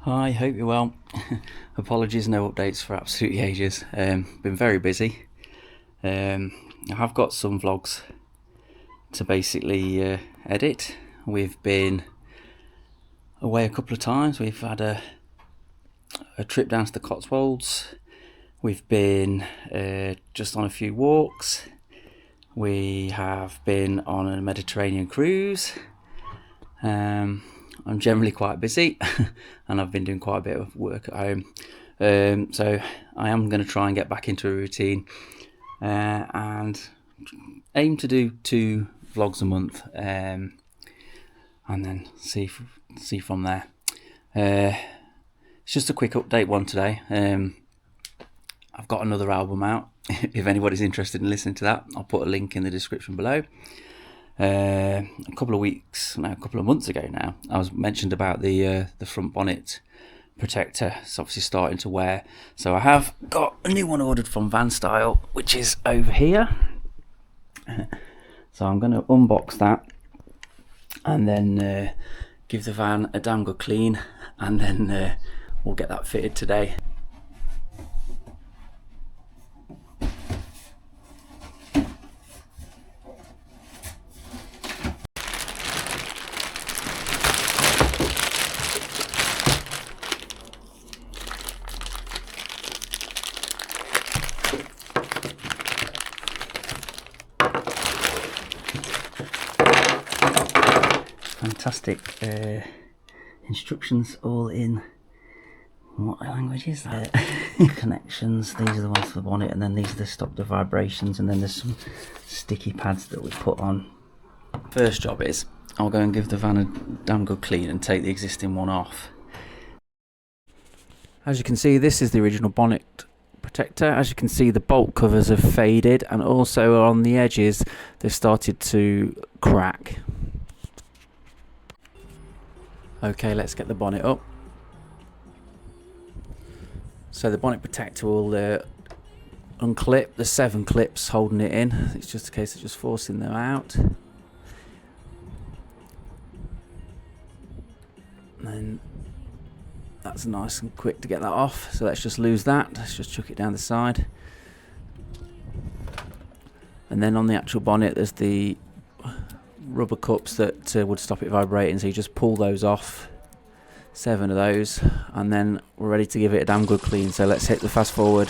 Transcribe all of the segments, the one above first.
Hi, hope you're well. Apologies, no updates for absolutely ages. Been very busy. I have got some vlogs to basically edit. We've been away a couple of times. We've had a trip down to the Cotswolds. We've been just on a few walks. We have been on a Mediterranean cruise. I'm generally quite busy and I've been doing quite a bit of work at home. So I am going to try and get back into a routine and aim to do 2 vlogs a month and then see from there. It's just a quick update one today. I've got another album out. If anybody's interested in listening to that, I'll put a link in the description below. A couple of months ago now, I was mentioned about the front bonnet protector. It's obviously starting to wear, so I have got a new one ordered from Van Style, which is over here. So I'm going to unbox that and then give the van a damn good clean, and then we'll get that fitted today. Fantastic instructions all in, what language is that? Connections, these are the ones for the bonnet, and then these are the stop the vibrations, and then there's some sticky pads that we put on. First job is I'll go and give the van a damn good clean and take the existing one off. As you can see, this is the original bonnet protector. As you can see, the bolt covers have faded, and also on the edges they've started to crack. Okay, let's get the bonnet up. So the bonnet protector will unclip the 7 clips holding it in. It's just a case of just forcing them out. And then that's nice and quick to get that off. So let's just lose that. Let's just chuck it down the side. And then on the actual bonnet, there's the rubber cups that would stop it vibrating, so you just pull those off, 7 of those, and then we're ready to give it a damn good clean. So let's hit the fast forward.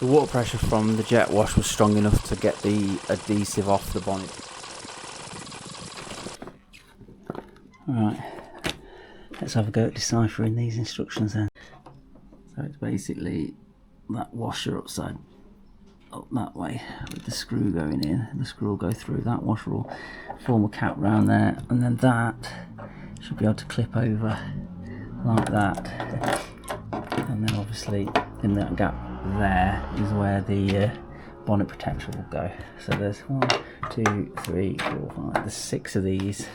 The water pressure from the jet wash was strong enough to get the adhesive off the bonnet. Alright, let's have a go at deciphering these instructions then. So it's basically that washer up that way with the screw going in. The screw will go through, that washer will form a cap round there, and then that should be able to clip over like that. And then obviously in that gap there is where the bonnet protector will go. So there's 1, 2, 3, 4, 5, there's 6 of these.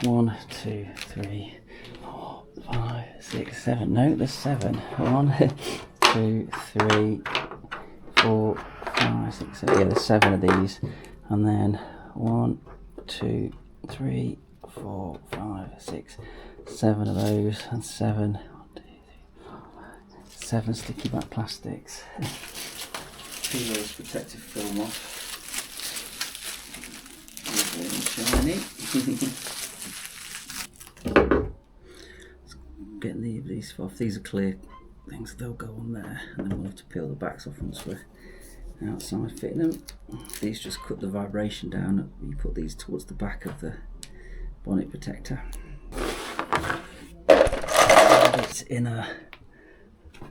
1, 2, 3, 4, 5, 6, 7. No, there's 7. 1, 2, 3, 4, 5, 6, 7. Yeah, there's 7 of these. And then 1, 2, 3, 4, 5, 6, 7 of those, and 7. 1, 2, 3, 4, 5, 7 sticky back plastics. Peel those protective film off. Lovely and shiny. Get these off. These are clear things, they'll go on there, and then we'll have to peel the backs off once we're outside fitting them. These just cut the vibration down. You put these towards the back of the bonnet protector. It's in a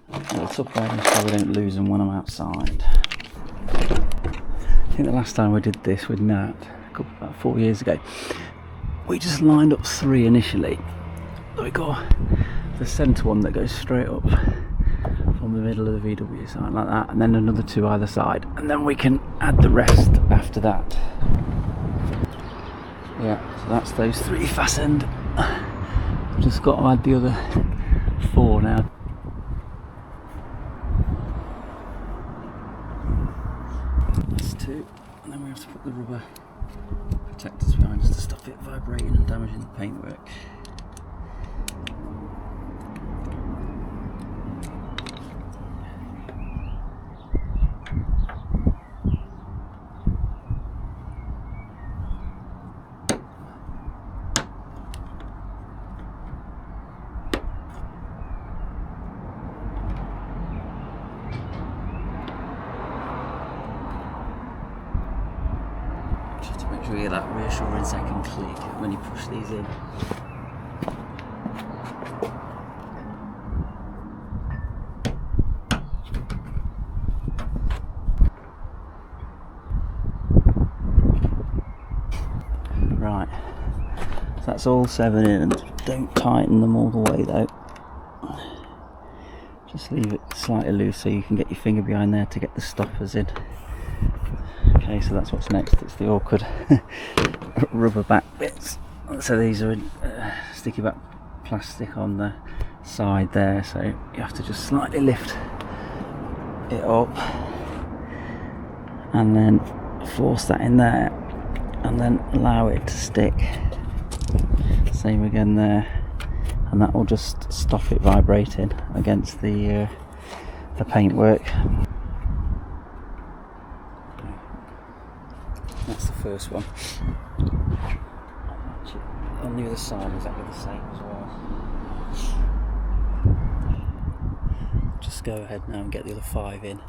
little Tupperware so we don't lose them when I'm outside. I think the last time we did this with Nat, about 4 years ago, we just lined up 3 initially. We got the centre one that goes straight up from the middle of the VW side like that, and then another 2 either side, and then we can add the rest after that. Yeah, so that's those 3 fastened. Just got to add the other 4 now. two, and then we have to put the rubber protectors behind us to stop it vibrating and damaging the paintwork. Just to make sure you get that reassuring second click when you push these in. Right, so that's all 7 in, and don't tighten them all the way though. Just leave it slightly loose so you can get your finger behind there to get the stoppers in. Okay, so that's what's next. It's the awkward rubber back bits. So these are sticky back plastic on the side there, so you have to just slightly lift it up and then force that in there and then allow it to stick. Same again there, and that will just stop it vibrating against the paintwork. That's the first one. On the other side, exactly the same as well. Just go ahead now and get the other 5 in.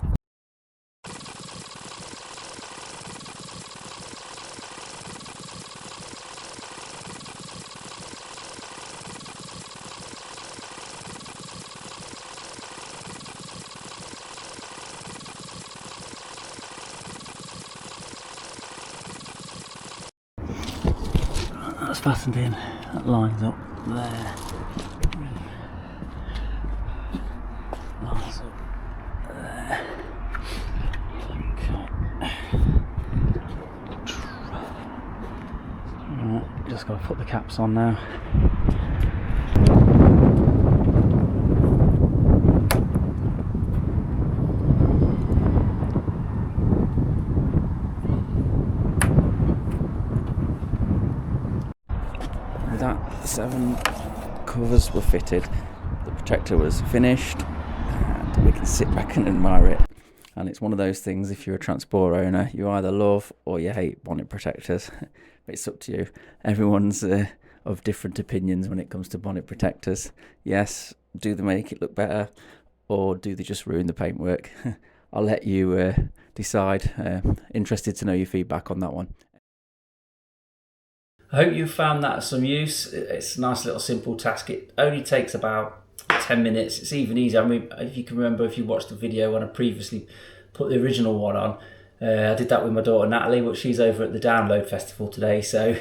That's fastened in, that lines up there. Lines up there. Okay. Right, just got to put the caps on now. That 7 covers were fitted, the protector was finished, and we can sit back and admire it. And it's one of those things, if you're a transport owner, you either love or you hate bonnet protectors. It's up to you. Everyone's of different opinions when it comes to bonnet protectors. Yes, do they make it look better, or do they just ruin the paintwork? I'll let you decide. Interested to know your feedback on that one. I hope you found that of some use. It's a nice little simple task. It only takes about 10 minutes. It's even easier. I mean, if you can remember, if you watched the video when I previously put the original one on, I did that with my daughter Natalie, but she's over at the Download Festival today, so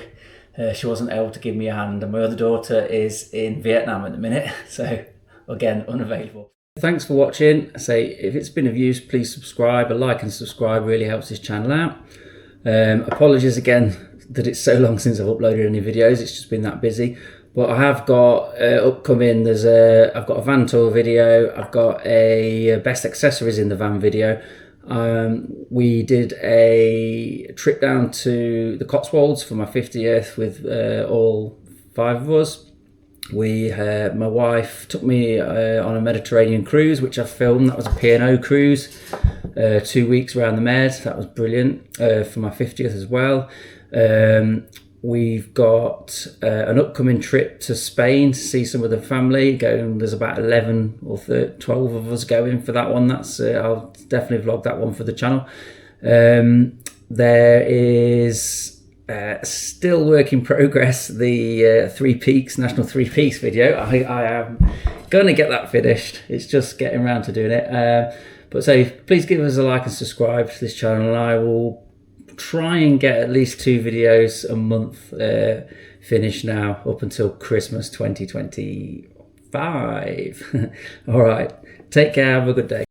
she wasn't able to give me a hand. And my other daughter is in Vietnam at the minute, so again, unavailable. Thanks for watching. If it's been of use, please subscribe. A like and subscribe really helps this channel out. Apologies again that it's so long since I've uploaded any videos. It's just been that busy. But I have got upcoming, I've got a van tour video, I've got a best accessories in the van video. We did a trip down to the Cotswolds for my 50th with all 5 of us. My wife took me on a Mediterranean cruise, which I filmed. That was a P&O cruise, 2 weeks around the Med. That was brilliant for my 50th as well. We've got an upcoming trip to Spain to see some of the family. There's about 11 or 12 of us going for that one. I'll definitely vlog that one for the channel. There is still work in progress, the National Three Peaks video. I am going to get that finished. It's just getting around to doing it. But please give us a like and subscribe to this channel, and I will try and get at least 2 videos a month finished now up until Christmas 2025. All right, take care, have a good day.